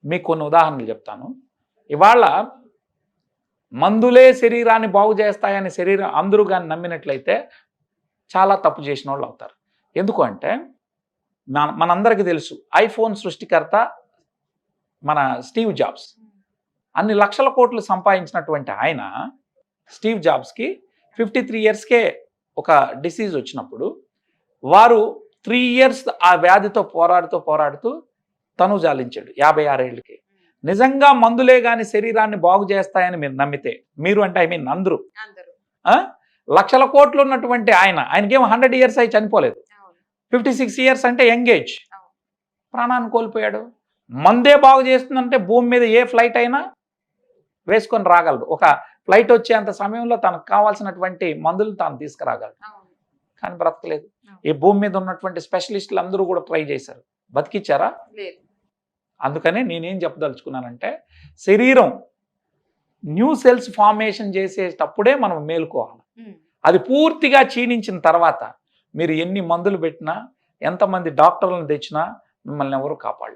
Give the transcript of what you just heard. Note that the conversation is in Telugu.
మీకు కొన్ని ఉదాహరణలు చెప్తాను. ఇవాళ మందులే శరీరాన్ని బాగు చేస్తాయని అందరూ కానీ నమ్మినట్లయితే చాలా తప్పు చేసిన వాళ్ళు అవుతారు. ఎందుకు అంటే మనందరికీ తెలుసు ఐఫోన్ సృష్టికర్త మన స్టీవ్ జాబ్స్. అన్ని లక్షల కోట్లు సంపాదించినటువంటి ఆయన స్టీవ్ జాబ్స్కి 53 ఇయర్స్కే ఒక డిసీజ్ వచ్చినప్పుడు వారు 3 ఇయర్స్ ఆ వ్యాధితో పోరాడుతూ తను జాలించాడు 56 ఏళ్ళకి. నిజంగా మందులే కానీ శరీరాన్ని బాగు చేస్తాయని మీరు నమ్మితే, మీరు అంటే ఐ మీన్ అందరూ లక్షల కోట్లు ఉన్నటువంటి ఆయనకేమో 100 ఇయర్స్ అయి చనిపోలేదు. 56 ఇయర్స్ అంటే యంగ్ ఏజ్, ప్రాణాన్ని కోల్పోయాడు. మందే బాగు చేస్తుందంటే భూమి మీద ఏ ఫ్లైట్ అయినా వేసుకొని రాగలడు. ఒక ఫ్లైట్ వచ్చేంత సమయంలో తనకు కావాల్సినటువంటి మందులు తాను తీసుకురాగలడు. కానీ బ్రతకలేదు. ఈ భూమి మీద ఉన్నటువంటి స్పెషలిస్టులు అందరూ కూడా ట్రై చేశారు, బతికిచ్చారా? అందుకని నేనేం చెప్పదలుచుకున్నానంటే, శరీరం న్యూ సెల్స్ ఫార్మేషన్ చేసేటప్పుడే మనం మేలుకోవాలి. అది పూర్తిగా క్షీణించిన తర్వాత మీరు ఎన్ని మందులు పెట్టినా, ఎంతమంది డాక్టర్లను తెచ్చినా మిమ్మల్ని ఎవరు కాపాడలేరు.